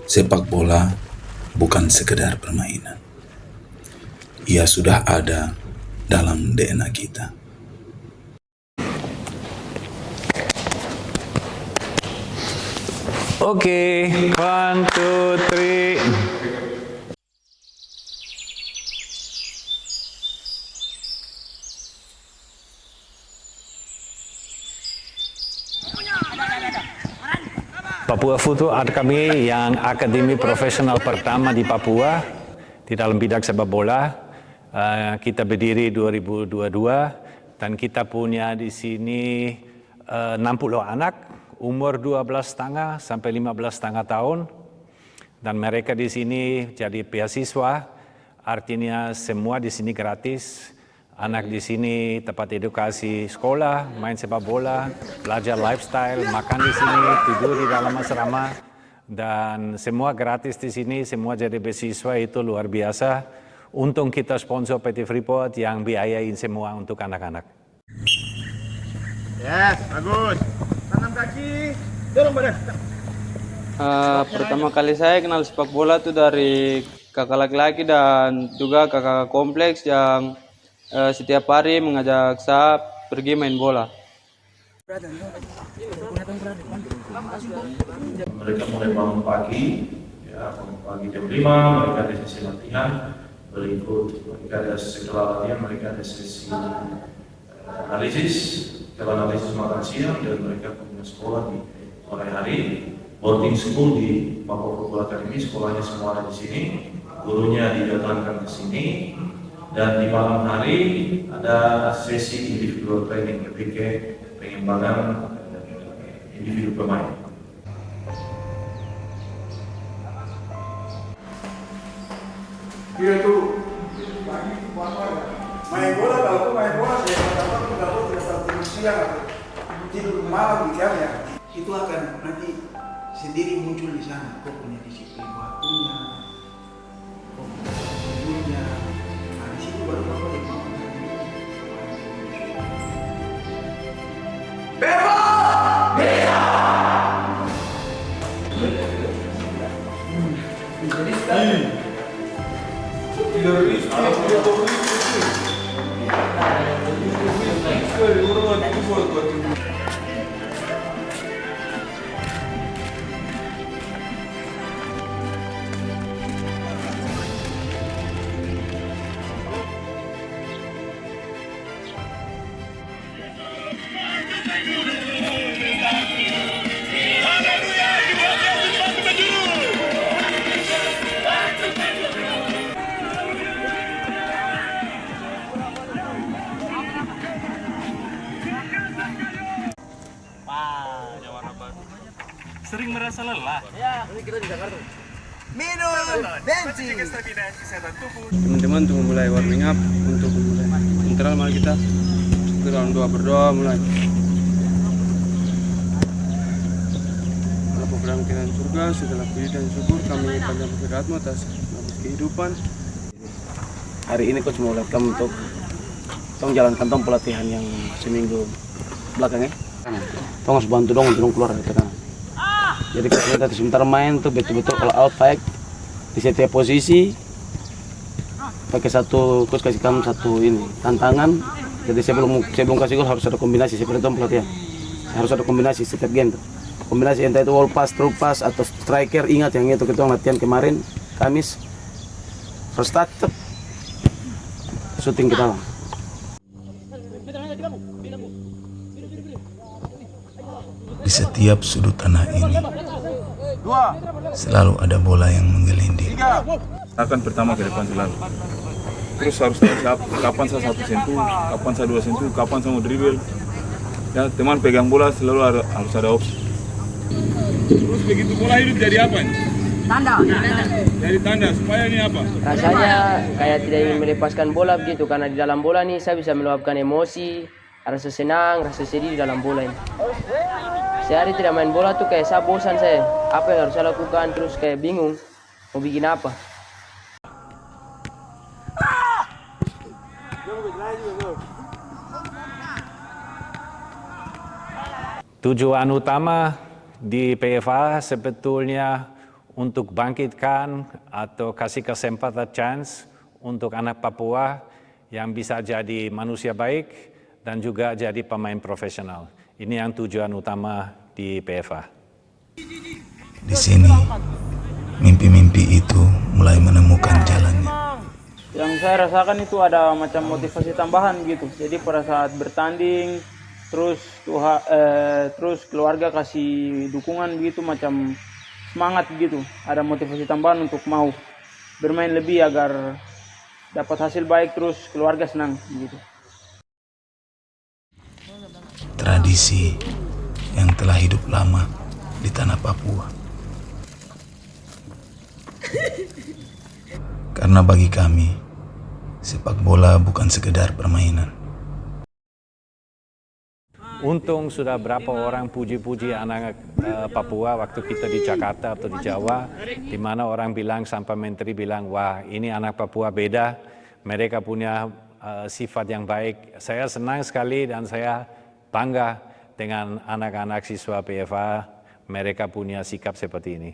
Sepak bola bukan sekedar permainan. Ia sudah ada dalam DNA kita. Oke, 1, 2, 3. Papua Futsal Academy yang akademi profesional pertama di Papua di dalam bidang sepak bola. Kita berdiri 2022 dan kita punya di sini 60 anak umur 12,5 sampai 15,5 tahun, dan mereka di sini jadi beasiswa, artinya semua di sini gratis. Anak di sini tempat edukasi sekolah, main sepak bola, belajar lifestyle, makan di sini, tidur di dalam asrama, dan semua gratis di sini, semua jadi beasiswa. Itu luar biasa. Untung kita sponsor PT Freeport yang biayain semua untuk anak-anak. Yes, bagus. Tangan kaki, dorong badan. Pertama kali saya kenal sepak bola tuh dari kakak laki-laki dan juga kakak kompleks yang setiap hari mengajak saya pergi main bola. Mereka mulai bangun pagi, bangun pagi jam 5, mereka ada sesi latihan, berikut mereka ada setelah latihan mereka ada sesi analisis, setelah analisis makan siang, dan mereka punya sekolah di sore hari, boarding school di Papua Futsal Academy. Sekolahnya semua ada di sini, gurunya didatangkan ke sini, dan di malam hari ada sesi individual training, ketika pengembangan individu pemain. Dia tuh main bola, kalau tuh main bola saya katakan tuh kalau tidak tidur siang atau tidur malam di kamar, itu akan nanti sendiri muncul di sana. Kok punya disiplin waktunya, kok punya tidurnya. Nah di situ baru bapak yang mau. Bebas! Jadi sekarang Sering merasa lelah? ya, ini kita di Jakarta. Minum bensin. Teman-teman untuk mulai warming up, untuk mulai internal, mari kita berdoa mulai. Allah berangkiran surga, segala puji dan syukur kami panjang berkatmu atas nafas kehidupan. Hari ini coach mau lihat kamu untuk jalankan pelatihan yang seminggu belakangnya. Tong harus bantu dong untuk keluar dari tekanan. Jadi kita sebentar main tuh betul-betul all out fight di setiap posisi. Pakai satu, coach kasih kamu satu ini tantangan. Jadi sebelum kasih gol harus ada kombinasi seperti itu pelatihan. Harus ada kombinasi setiap game tuh. Kombinasi entah itu wall pass, through pass atau striker. Ingat yang itu kita latihan kemarin Kamis. First touch, shooting kita lah. Di setiap sudut tanah ini selalu ada bola yang menggelinding. Akan pertama ke depan selalu. Terus harus tahu kapan saya satu sentuh, kapan saya dua sentuh, kapan saya mau dribble. Ya, teman pegang bola selalu harus ada opsi. Terus begitu bola hidup jadi apa nih? Tanda. Jadi tanda supaya ini apa? Rasanya kayak tidak ingin melepaskan bola begitu, karena di dalam bola nih saya bisa meluapkan emosi, rasa senang, rasa sedih di dalam bola ini. Sehari tidak main bola tuh kayak saya bosan saya. Apa yang harus saya lakukan, terus kayak bingung mau bikin apa. Tujuan utama di PFA sebetulnya untuk bangkitkan atau kasih kesempatan chance untuk anak Papua yang bisa jadi manusia baik dan juga jadi pemain profesional. Ini yang tujuan utama di PFA. Di sini, mimpi-mimpi itu mulai menemukan jalannya. Yang saya rasakan itu ada macam motivasi tambahan gitu. Jadi pada saat bertanding, terus keluarga kasih dukungan begitu, macam semangat gitu. Ada motivasi tambahan untuk mau bermain lebih agar dapat hasil baik, terus keluarga senang gitu. Tradisi yang telah hidup lama di tanah Papua. Karena bagi kami, sepak bola bukan sekedar permainan. Untung sudah berapa orang puji-puji anak Papua waktu kita di Jakarta atau di Jawa, di mana orang bilang sampai menteri bilang, wah ini anak Papua beda, mereka punya sifat yang baik. Saya senang sekali dan saya bangga dengan anak-anak siswa PFA, mereka punya sikap seperti ini.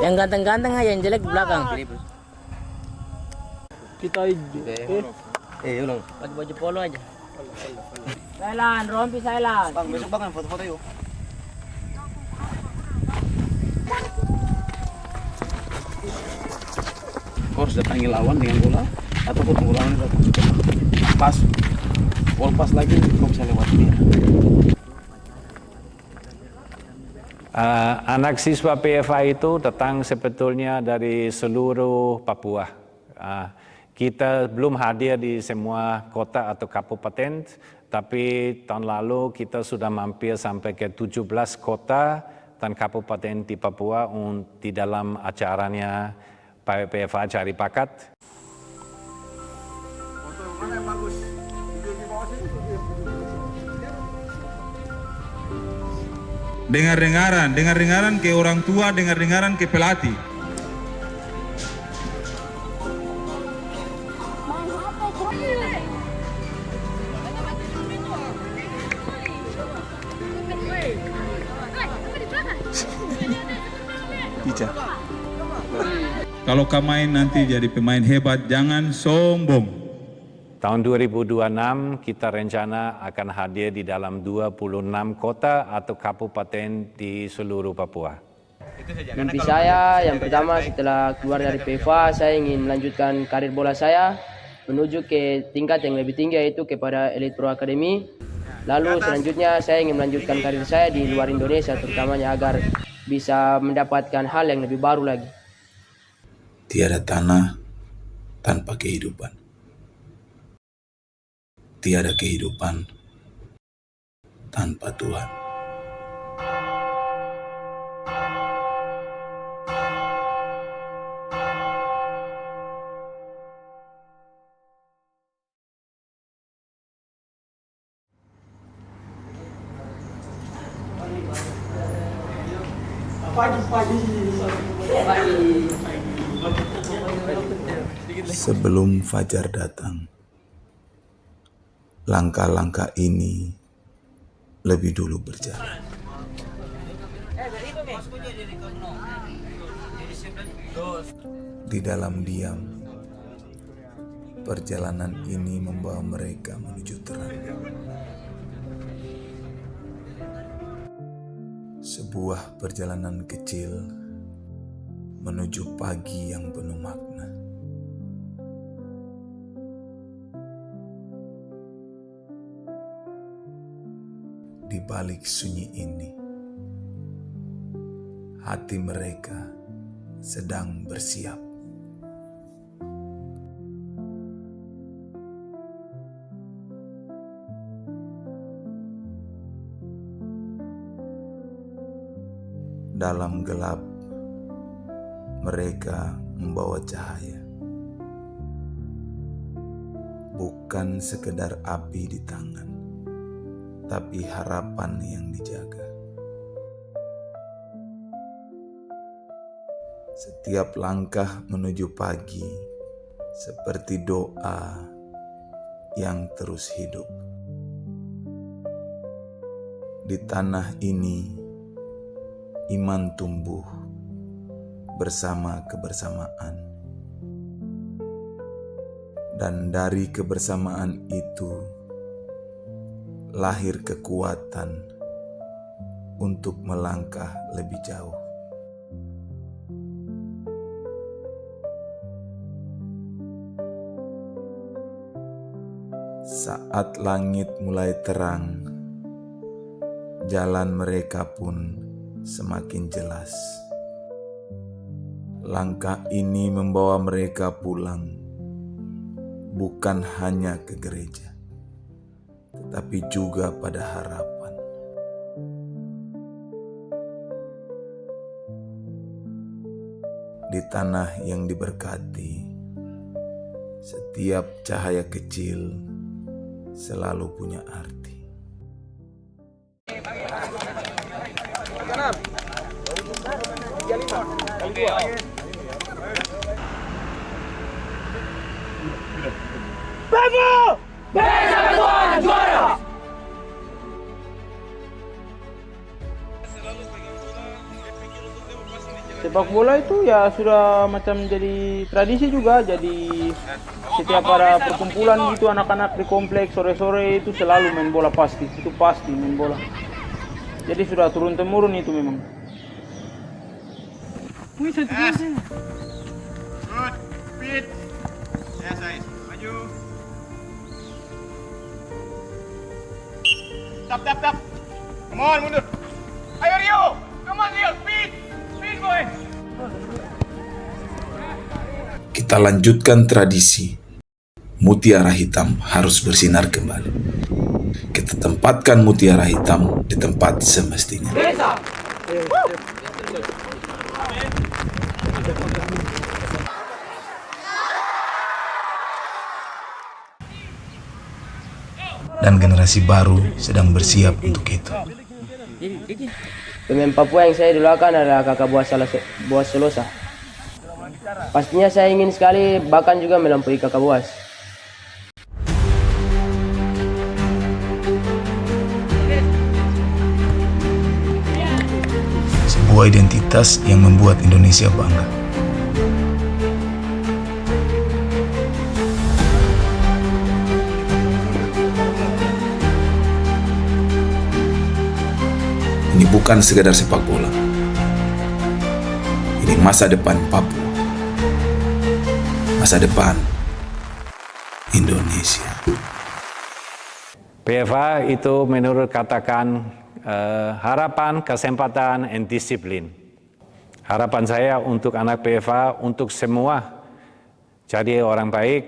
Yang ganteng-ganteng aja, yang jelek di belakang. Kita ulang. Pakai baju polo aja. Thailand, rompi Thailand. Bang, besok bang foto-foto yuk. Kau harus datangi lawan dengan bola atau tunggu lawan pas, ball pas lagi kau bisa lewat dia. Anak siswa PFA itu datang sebetulnya dari seluruh Papua. Kita belum hadir di semua kota atau kabupaten, tapi tahun lalu kita sudah mampir sampai ke 17 kota dan kabupaten di Papua di dalam acaranya PFA Cari Bakat. Dengar-dengaran ke orang tua, dengar-dengaran ke pelatih. Kalau kamu main nanti jadi pemain hebat, jangan sombong. Tahun 2026 kita rencana akan hadir di dalam 26 kota atau kabupaten di seluruh Papua. Mimpi saya yang pertama setelah keluar dari PFA, saya ingin melanjutkan karir bola saya menuju ke tingkat yang lebih tinggi, yaitu kepada Elite Pro Academy. Lalu selanjutnya saya ingin melanjutkan karir saya di luar Indonesia, terutamanya agar bisa mendapatkan hal yang lebih baru lagi. Tiada tanah tanpa kehidupan. Tiada kehidupan tanpa Tuhan. Sebelum fajar datang, langkah-langkah ini lebih dulu berjalan. Di dalam diam, perjalanan ini membawa mereka menuju terang. Sebuah perjalanan kecil menuju pagi yang penuh makna. Di balik sunyi ini, hati mereka sedang bersiap. Dalam gelap, mereka membawa cahaya. Bukan sekedar api di tangan, tapi harapan yang dijaga. Setiap langkah menuju pagi seperti doa yang terus hidup. Di tanah ini, iman tumbuh bersama kebersamaan. Dan dari kebersamaan itu lahir kekuatan untuk melangkah lebih jauh. Saat langit mulai terang, jalan mereka pun semakin jelas. Langkah ini membawa mereka pulang, bukan hanya ke gereja, tetapi juga pada harapan. Di tanah yang diberkati, setiap cahaya kecil selalu punya arti. Bravo! Beza Ketuaan juara! Sepak bola itu ya sudah macam jadi tradisi juga, jadi setiap ada perkumpulan gitu anak-anak di kompleks sore-sore itu selalu main bola, pasti main bola. Jadi sudah turun temurun itu memang. Good, speed. Yes, guys. Maju. Tap. Come on, mundur. Ayo Rio. Come on Rio, speed. Speed boy. Kita lanjutkan tradisi. Mutiara hitam harus bersinar kembali. Kita tempatkan mutiara hitam di tempat semestinya. Dan generasi baru sedang bersiap untuk itu. Pemain Papua yang saya idolakan adalah kakak Boas Solosa. Pastinya saya ingin sekali bahkan juga melampaui kakak Boas. Sebuah identitas yang membuat Indonesia bangga. Ini bukan sekadar sepak bola. Ini masa depan Papua. Masa depan Indonesia. PFA itu menurut katakan harapan, kesempatan, dan disiplin. Harapan saya untuk anak PFA, untuk semua jadi orang baik,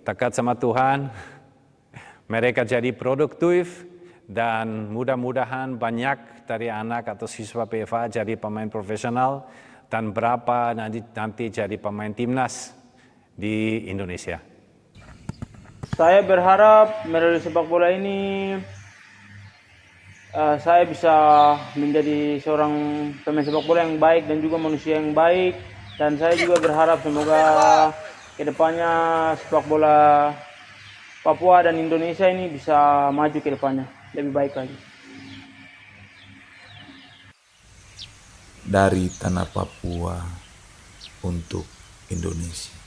dekat sama Tuhan, mereka jadi produktif, dan mudah-mudahan banyak dari anak atau siswa PFA jadi pemain profesional dan berapa nanti jadi pemain timnas di Indonesia. Saya berharap melalui sepak bola ini saya bisa menjadi seorang pemain sepak bola yang baik dan juga manusia yang baik, dan saya juga berharap semoga kedepannya sepak bola Papua dan Indonesia ini bisa maju ke depannya lebih baik lagi. Dari tanah Papua untuk Indonesia.